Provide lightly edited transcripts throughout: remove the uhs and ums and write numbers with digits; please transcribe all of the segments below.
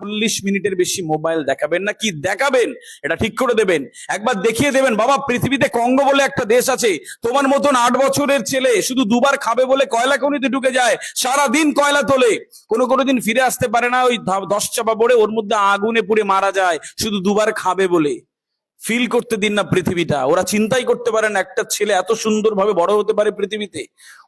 40 মিনিটের বেশি মোবাইল দেখাবেন না। কি দেখাবেন এটা ঠিক করে দেবেন, একবার দেখিয়ে দেবেন বাবা পৃথিবীতে কঙ্গো বলে একটা দেশ আছে, তোমার মতন 8 বছরের ছেলে শুধু দুবার খাবে বলে কয়লা খনিতে ঢুকে যায়, সারা দিন কয়লা তোলে, কোনো দিন ফিরে আসতে পারে না, ওই 10 চাপা পড়ে ওর মধ্যে আগুনে পুড়ে মারা যায় শুধু দুবার খাবে বলে। ফিল করতে দিন না পৃথিবীটা। ওরা চিন্তাই করতে পারে না একটা ছেলে এত সুন্দরভাবে বড় হতে পারে পৃথিবীতে।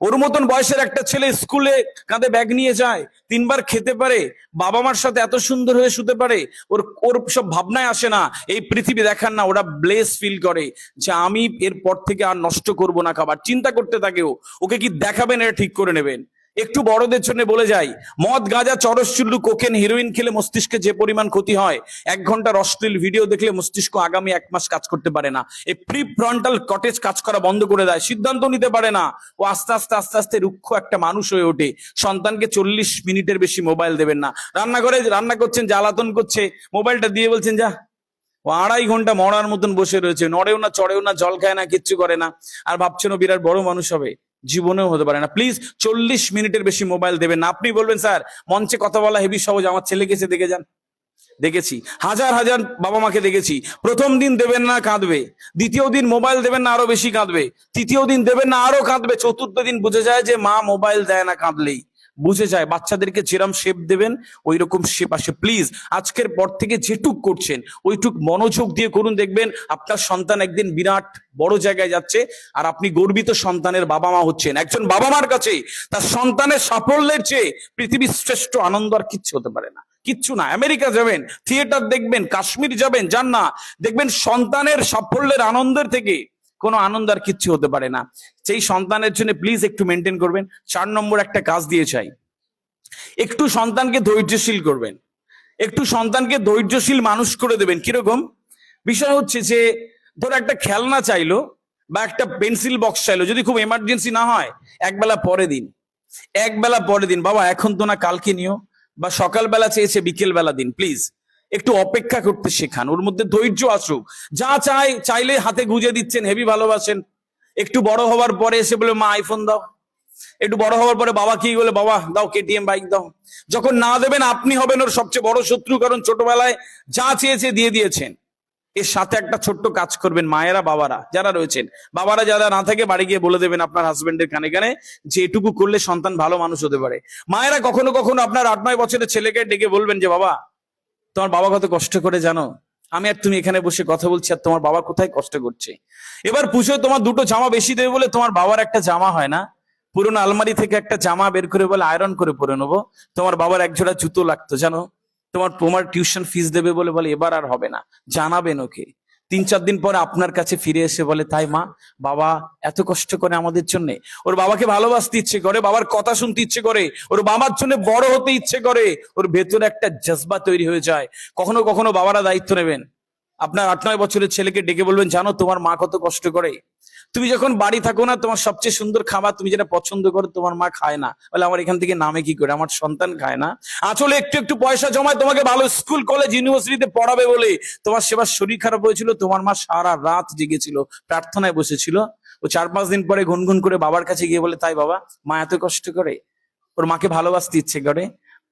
ওর মতন বয়সের একটা ছেলে স্কুলে কাঁধে ব্যাগ নিয়ে যায়, 3বার খেতে পারে, বাবা মার সাথে এত সুন্দর হয়ে শুতে পারে, ওর ওর সব ভাবনায় আসে না এই পৃথিবী দেখার না। ওরা ব্লেস ফিল করে যে আমি এরপর থেকে আর নষ্ট করব না খাবার, চিন্তা করতে থাকে ও। ওকে কি দেখাবেন এটা ঠিক করে নেবেন। একটু বড়দের জন্য বলে যাই, মদ গাঁজা চরস চুল্লু কোকেন হিরোইন খেলে মস্তিষ্কে যে পরিমাণ ক্ষতি হয়, 1 ঘন্টার অশ্লীল ভিডিও দেখলে মস্তিষ্ক আগামী 1 মাস কাজ করতে পারে না। এই প্রি ফ্রন্টাল কর্টেক্স কাজ করা বন্ধ করে দেয়, সিদ্ধান্ত নিতে পারে না। ও আস্তে আস্তে আস্তে আস্তে রুক্ষ একটা মানুষ হয়ে ওঠে। সন্তানকে 40 মিনিটের বেশি মোবাইল দেবেন না। রান্নাঘরে রান্না করছেন, জ্বালাতন করছে, মোবাইলটা দিয়ে বলছেন যা। ও 2.5 ঘন্টা মরার মতন বসে রয়েছে, নড়েও না চড়েও না, জল খায় না, কিচ্ছু করে না, আর ভাবছেন ও বিরাট বড় মানুষ হবে, জীবনেও হতে পারে না। প্লিজ 40 মিনিটের বেশি মোবাইল দেবেন না। আপনি বলবেন স্যার মঞ্চে কথা বলা হেভি সহজ, আমার ছেলেকে এসে দেখে যান। দেখেছি, হাজার হাজার বাবা মাকে দেখেছি, প্রথম দিন দেবেন না কাঁদবে, দ্বিতীয় দিন মোবাইল দেবেন না আরো বেশি কাঁদবে, তৃতীয় দিন দেবেন না আরো কাঁদবে, চতুর্থ দিন বুঝে যায় যে মা মোবাইল দেয় না, কাঁদলেই বুঝে যায়। বাচ্চাদেরকে যেরকম শেপ দেবেন ওই রকম শেপ আসে। প্লিজ আজকের পর থেকে যেটুক করছেন ওইটুক মনোযোগ দিয়ে করুন, দেখবেন আপনার সন্তান একদিন বিরাট বড় জায়গায় যাচ্ছে, আর আপনি গর্বিত সন্তানের বাবা মা হচ্ছেন। একজন বাবা মার কাছে তার সন্তানের সাফল্যের চেয়ে পৃথিবীর শ্রেষ্ঠ আনন্দ আর কিচ্ছু হতে পারে না, কিচ্ছু না। আমেরিকা যাবেন, থিয়েটার দেখবেন, কাশ্মীর যাবেন, যান না, দেখবেন সন্তানের সাফল্যের আনন্দের থেকে কোনো আনন্দ আর কিচ্ছু হতে পারে না। সেই সন্তানের জন্য প্লিজ একটু মেনটেন করবেন। 4 নম্বর একটা কাজ দিয়ে চাই, একটু সন্তানকে ধৈর্যশীল করবেন, একটু সন্তানকে ধৈর্যশীল মানুষ করে দেবেন। কিরকম বিষয় হচ্ছে যে, ধরো একটা খেলনা চাইলো বা একটা পেন্সিল বক্স চাইলো, যদি খুব এমার্জেন্সি না হয় একবেলা পরে দিন, একবেলা পরে দিন, বাবা এখন তো না কালকে নিও, বা সকালবেলা চেয়েছে বিকেল বেলা দিন। প্লিজ একটু অপেক্ষা করতে শেখান, ওর মধ্যে ধৈর্য আসুক। যা চাইলে হাতে গুজে দিচ্ছেন, হেভি ভালোবাসেন, একটু বড় হওয়ার পরে এসে বলে মা আইফোন দাও, একটু বড় হওয়ার পরে বাবা কি বলে, বাবা দাও কেটিএম বাইক দাও। যখন না দেবেন আপনি হবেন ওর সবচেয়ে বড় শত্রু, কারণ ছোটবেলায় যা চেয়েছে দিয়ে দিয়েছেন। এর সাথে একটা ছোট্ট কাজ করবেন মায়েরা বাবারা যারা রয়েছেন, বাবারা যারা না থাকে বাড়ি গিয়ে বলে দেবেন আপনার হাজবেন্ডের কানে কানে যে এটুকু করলে সন্তান ভালো মানুষ হতে পারে। মায়েরা কখনো কখনো আপনার 8-9 বছরের ছেলেকে ডেকে বলবেন যে বাবা তোমার বাবা কত কষ্ট করে জানো, আমি আর তুমি এখানে বসে কথা বলছি আর তোমার বাবা কোথায় কষ্ট করছে। এবার পুজোয় তোমার 2টো জামা বেশি দেবে বলে তোমার বাবার একটা জামা হয় না, পুরোনো আলমারি থেকে একটা জামা বের করে বলে আয়রন করে পরে নেবো। তোমার বাবার 1 জোড়া জুতো লাগতো জানো, তোমার টিউশন ফিস দেবে বলে এবার আর হবে না। জানাবেন ওকে। 3-4 দিন পরে আপনার কাছে ফিরে এসে বলে তাই মা বাবা এত কষ্ট করে আমাদের জন্য। ওর বাবাকে ভালোবাসতে ইচ্ছে করে, বাবার কথা শুনতে ইচ্ছে করে, ওর বাবার জন্য বড় হতে ইচ্ছে করে, ওর ভেতরে একটা জজবা তৈরি হয়ে যায়। কখনো কখনো বাবারা দায়িত্ব নেবেন, আপনার 8-9 বছরের ছেলেকে ডেকে বলবেন জানো তোমার মা কত কষ্ট করে, তুমি যখন বাড়ি থাকো না তোমার সবচেয়ে সুন্দর খাবার তুমি যেটা পছন্দ করো তোমার মা খায় না, বলে আমার এখান থেকে নামে কি করে, আমার সন্তান খায় না। আসলে একটু একটু পয়সা জমায় তোমাকে ভালো স্কুল কলেজ ইউনিভার্সিটিতে পড়াবে বলে, তোমার সেবার শরীর খারাপ হয়েছিল, তোমার মা সারা রাত জেগেছিল, প্রার্থনায় বসেছিল। ও 4-5 দিন পরে গুনগুন করে বাবার কাছে গিয়ে বলে তাই বাবা মা এত কষ্ট করে, ওর মাকে ভালোবাসতে ইচ্ছে করে,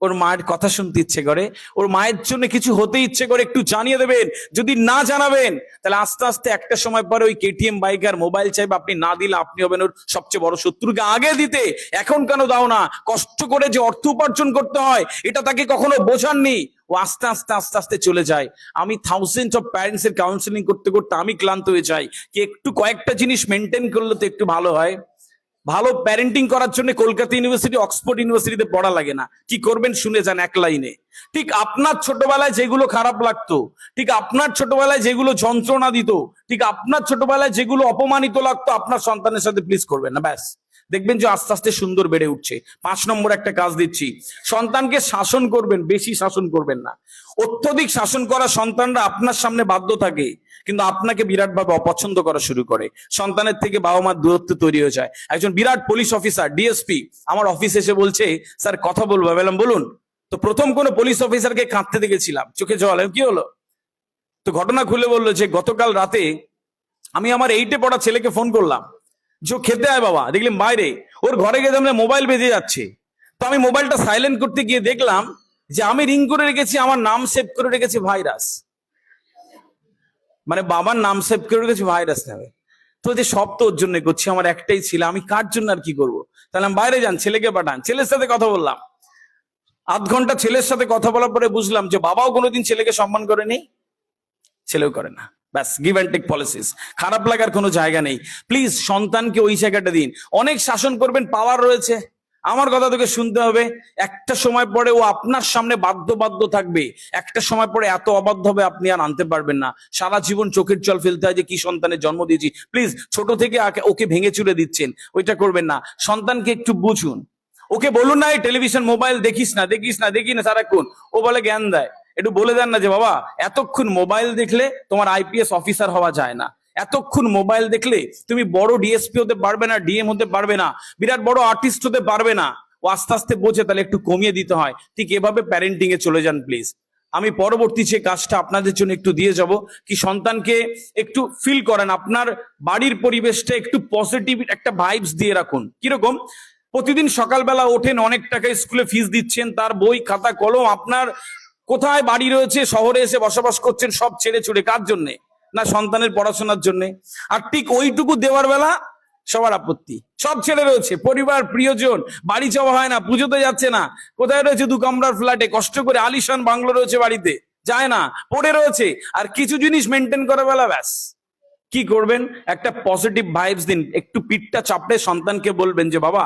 ওর মায়ের কথা শুনতে ইচ্ছে করে, ওর মায়ের জন্য কিছু হতে ইচ্ছে করে, একটু জানিয়ে দেবেন। যদি না জানাবেন তাহলে আস্তে আস্তে একটা সময় পরে ওই কেটিএম বাইক আর মোবাইল চাইবে, আপনি না দিলে আপনি হবেন ওর সবচেয়ে বড় শত্রুকে। আগে দিতে এখন কেন দাও না, কষ্ট করে যে অর্থ উপার্জন করতে হয় এটা তাকে কখনো বোঝাননি, ও আস্তে আস্তে আস্তে আস্তে চলে যায়। আমি থাউজেন্ডস অফ প্যারেন্টস এর কাউন্সিলিং করতে করতে আমি ক্লান্ত হয়ে যাই, কি একটু কয়েকটা জিনিস মেনটেন করলে তো একটু ভালো হয়। ভালো প্যারেন্টিং করার জন্য কলকাতা ইউনিভার্সিটি অক্সফোর্ড ইউনিভার্সিটিতে পড়া লাগে না। কি করবেন শুনে যান এক লাইনে। ঠিক আপনার ছোটবেলায় যেগুলো খারাপ লাগতো, ঠিক আপনার ছোটবেলায় যেগুলো যন্ত্রণা দিত, ঠিক আপনার ছোটবেলায় যেগুলো অপমানিত লাগতো, আপনার সন্তানের সাথে প্লিজ করবেন না। ব্যাস দেখবেন যে আস্তে আস্তে সুন্দর বেড়ে উঠছে। 5 নম্বর একটা কাজ দিচ্ছি, সন্তানকে শাসন করবেন, বেশি শাসন করবেন না। অত্যধিক শাসন করা সন্তানরা আপনার সামনে বাধ্য থাকে, কিন্তু আপনাকে বিরাট ভাবে অপছন্দ করা শুরু করে। সন্তানের থেকে বাবা মার দূরত্ব তৈরি হয়ে যায়। একজন বিরাট পুলিশ অফিসার ডিএসপি আমার অফিসে এসে বলছে স্যার কথা বলবো, বললাম বলুন। তো প্রথম কোন পুলিশ অফিসারকে কাঁদতে দেখেছিলাম, চোখে জল, কি হলো? তো ঘটনা খুলে বললো যে গতকাল রাতে আমি আমার 8-এ পড়া ছেলেকে ফোন করলাম যে খেতে আয় বাবা, দেখলাম বাইরে ওর ঘরে গিয়ে মোবাইল বেজে যাচ্ছে। তো আমি মোবাইলটা সাইলেন্ট করতে গিয়ে দেখলাম যে আমি রিং করে রেখেছি, আমার নাম সেভ করে রেখেছি ভাইরাস, মানে বাবার নাম সেভ করে রেখেছি ভাইরাস নামে। তো যে সব তো ওর জন্য করছি, আমার একটাই ছিল, আমি কার জন্য আর কি করব? তাহলে আমি বাইরে যান, ছেলেকে পাঠান। ছেলের সাথে কথা বললাম, আধ ঘন্টা ছেলের সাথে কথা বলার পরে বুঝলাম যে বাবাও কোনোদিন ছেলেকে সম্মান করেনি, ছেলেও করে না। ব্যাস, গিভ অ্যান্ড টেক পলিসিস। খারাপ লাগার কোনো জায়গা নেই। প্লিজ সন্তানকে ওই জায়গাটা দিন। অনেক শাসন করবেন, পাওয়ার রয়েছে, আমার কথা তোকে শুনতে হবে। একটা সময় পরে ও আপনার সামনে বাধ্য বাধ্য থাকবে, একটা সময় পরে এত অবাধ্য হবে আপনি আর আনতে পারবেন না। সারা জীবন চোখের জল ফেলতে হয় যে কি সন্তানের জন্ম দিয়েছি। প্লিজ, ছোট থেকে ওকে ভেঙে চুরে দিচ্ছেন, ওইটা করবেন না। সন্তানকে একটু বুঝুন, ওকে বলুন না এই টেলিভিশন মোবাইল দেখিস না, দেখিস না, দেখি না সারাক্ষণ। ও বলে জ্ঞান দেয়, একটু বলে দেন না যে বাবা এতক্ষণ মোবাইল দেখলে তোমার আইপিএস অফিসার হওয়া যায় না, এতক্ষণ মোবাইল দেখলে তুমি বড় ডিএসপি হতে পারবে না, ডিএম হতে পারবে না, বিরাট বড় আর্টিস্ট হতে পারবে না। ও আস্তে আস্তে বোঝে, তাহলে একটু কমিয়ে দিতে হয়। ঠিক এভাবে প্যারেন্টিং এ চলে যান প্লিজ। আমি পরবর্তী যে কাজটা আপনাদের জন্য একটু দিয়ে যাব, কি সন্তানকে একটু ফিল করেন, আপনার বাড়ির পরিবেশটা একটু পজিটিভ একটা ভাইবস দিয়ে রাখুন। কিরকম? প্রতিদিন সকালবেলা ওঠেন, অনেক টাকা স্কুলে ফিস দিচ্ছেন, তার বই খাতা কলম, আপনার কোথায় বাড়ি রয়েছে, শহরে এসে বসবাস করছেন, সব ছেড়ে ছুড়ে কার জন্যে? না সন্তানের পড়াশোনার জন্য। আর ঠিক ওইটুকু দেওয়ার বেলা সবার আপত্তি, সব ছেড়ে রয়েছে, পরিবার প্রিয়জন, বাড়ি যাওয়া হয় না, পুজোতে যাচ্ছে না, কোথায় রয়েছে 2 কামরার ফ্ল্যাটে, কষ্ট করে আলিশান বাংলো রয়েছে বাড়িতে, যায় না, পড়ে রয়েছে। আর কিছু জিনিস মেনটেন করার বেলা ব্যাস কি করবেন? একটা পজিটিভ ভাইবস দিন, একটু পিঠটা চাপড়ে সন্তানকে বলবেন যে বাবা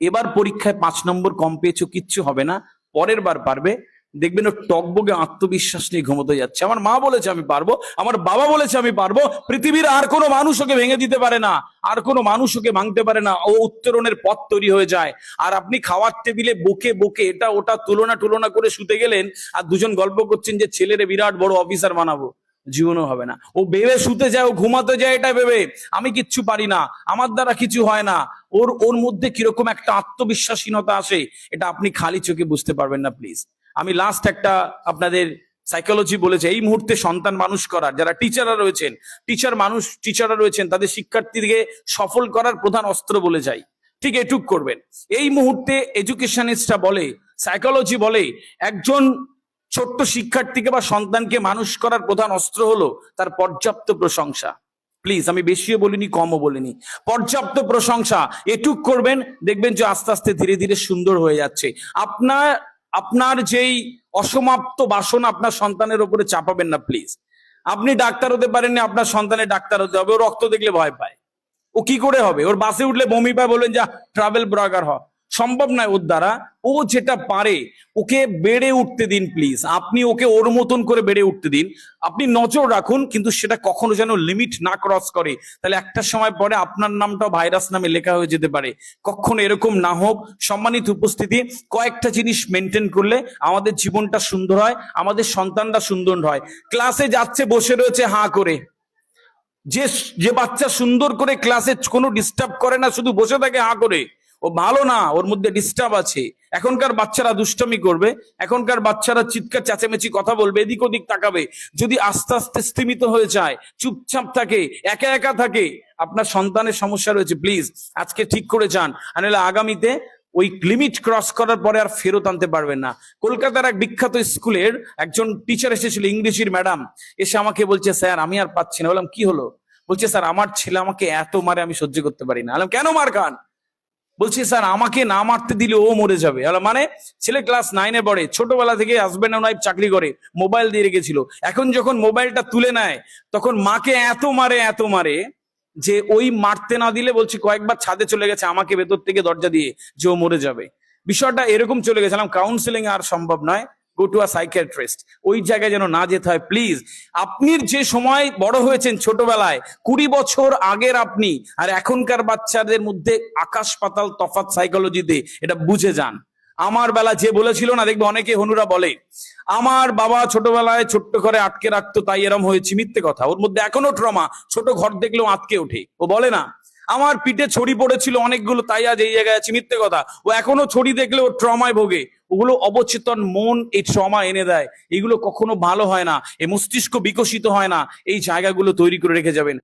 এবার পরীক্ষায় 5 নম্বর কম পেয়েছো, কিচ্ছু হবে না, পরের বার পারবে। দেখবেন ও টকবগে আত্মবিশ্বাস নিয়ে ঘুমোতে যাচ্ছে। আমার মা বলেছে আমি পারবো, আমার বাবা বলেছে আমি পারবো, পৃথিবীর আর কোনো মানুষ ওকে ভেঙে দিতে পারে না, আর কোনো মানুষ ওকে ভাঙতে পারে না। ও উত্তরণের পথ তৈরি হয়ে যায়। আর আপনি খাওয়ার টেবিলে বকে বকে এটা ওটা তুলনা করে শুতে গেলেন, আর দুজন গল্প করছেন যে ছেলেরে বিরাট বড় অফিসার বানাবো, জীবনও হবে না। ও ভেবে শুতে যায়, ও ঘুমাতে যায় এটা ভেবে আমি কিচ্ছু পারি না, আমার দ্বারা কিছু হয় না। ওর মধ্যে কিরকম একটা আত্মবিশ্বাসহীনতা আসে, এটা আপনি খালি চোখে বুঝতে পারবেন না। প্লিজ, আমি লাস্ট একটা আপনাদের সাইকোলজি বলেছে, এই মুহূর্তে সন্তান মানুষ করার যারা টিচাররা রয়েছেন তাদের শিক্ষার্থীদেরকে সফল করার প্রধান অস্ত্র বলে যাই, ঠিক এটুক করবেন। এই মুহূর্তে এডুকেশনিস্টরা বলে, সাইকোলজি বলে, একজন ছোট্ট শিক্ষার্থীকে বা সন্তানকে মানুষ করার প্রধান অস্ত্র হলো তার পর্যাপ্ত প্রশংসা। প্লিজ, আমি বেশিও বলিনি কমও বলিনি, পর্যাপ্ত প্রশংসা এটুক করবেন, দেখবেন যে আস্তে আস্তে ধীরে ধীরে সুন্দর হয়ে যাচ্ছে। আপনার যেই অসমাপ্ত বাসনা আপনার সন্তানের উপরে চাপাবেন না প্লিজ। আপনি ডাক্তার হতে পারেননি, আপনার সন্তানের ডাক্তার হতে হবে, ও রক্ত দেখলে ভয় পায়, ও কি করে হবে? ওর বাসে উঠলে বমি পায়, বলেন যা ট্রাভেল ব্লগার হ, সম্ভব নয় ওর দ্বারা। ও যেটা পারে ওকে বেড়ে উঠতে দিন প্লিজ, আপনি ওকে ওর মতন করে বেড়ে উঠতে দিন। আপনি নজর রাখুন, কিন্তু সেটা কখনো যেন লিমিট না ক্রস করে, তাহলে একটা সময় পরে আপনার নামটাও ভাইরাস নামে লেখা হয়ে যেতে পারে। কখনো এরকম না হোক। সম্মানিত উপস্থিতি, কয়েকটা জিনিস মেনটেন করলে আমাদের জীবনটা সুন্দর হয়, আমাদের সন্তানরা সুন্দর হয়। ক্লাসে যাচ্ছে, বসে রয়েছে হাঁ করে, যে বাচ্চা সুন্দর করে ক্লাসে কোনো ডিস্টার্ব করে না, শুধু বসে থাকে হাঁ করে, ও ভালো না, ওর মধ্যে ডিস্টার্ব আছে। এখনকার বাচ্চারা দুষ্টামি করবে, এখনকার বাচ্চারা চিৎকার চেঁচামেচি কথা বলবে, এদিক ওদিক তাকাবে। যদি আস্তে আস্তে স্তিমিত হয়ে যায়, চুপচাপ থাকে, একা একা থাকে, আপনার সন্তানের সমস্যা রয়েছে। প্লিজ আজকে ঠিক করে যান, আর নাহলে আগামীতে ওই লিমিট ক্রস করার পরে আর ফেরত আনতে পারবেন না। কলকাতার এক বিখ্যাত স্কুলের একজন টিচার এসেছিল, ইংরেজির ম্যাডাম, এসে আমাকে বলছে স্যার আমি আর পাচ্ছি না। বললাম কি হলো? বলছে স্যার আমার ছেলে আমাকে এত মারে, আমি সহ্য করতে পারি না। বললাম কেন মার খান? বলছি স্যার আমাকে না মারতে দিলে ও মরে যাবে। মানে ছেলে ক্লাস 9-এ পড়ে, ছোটবেলা থেকে হাজবেন্ড এন্ড ওয়াইফ চাকরি করে, মোবাইল দিয়ে রেখেছিল। এখন যখন মোবাইলটা তুলে নেয় তখন মাকে এত মারে যে ওই মারতে না দিলে বলছি কয়েকবার ছাদে চলে গেছে আমাকে ভেতর থেকে দরজা দিয়ে, যে ও মরে যাবে। বিষয়টা এরকম চলে গেছিলাম, কাউন্সিলিং আর সম্ভব নয়, গো টু আ সাইকিয়াট্রিস্ট। ওই জায়গায় যেন না যেতে হয় প্লিজ। আপনি যে সময় বড় হয়েছেন ছোটবেলায়, 20 বছর আগের আপনি আর এখনকার বাচ্চাদের মধ্যে আকাশ পাতাল তফাৎ সাইকোলজিতে, এটা বুঝে যান। আমার বেলা যে বলেছিল না, দেখবে অনেকে হনুরা বলে আমার বাবা ছোটবেলায় ছোট্ট ঘরে আটকে রাখতো তাই এরম হয়েছে, মিথ্যে কথা। ওর মধ্যে এখনো ট্রমা, ছোট ঘর দেখলেও আটকে ওঠে। ও বলে না আমার পিঠে ছড়ি পড়েছিল অনেকগুলো তাই আজ এই জায়গায় আছি, মিথ্যে কথা। ও এখনো ছড়ি দেখলে ও ট্রমায় ভোগে। ওগুলো অবচেতন মন এই ট্রমা এনে দেয়, এগুলো কখনো ভালো হয় না, এই মস্তিষ্ক বিকশিত হয় না। এই জায়গাগুলো তৈরি করে রেখে যাবেন।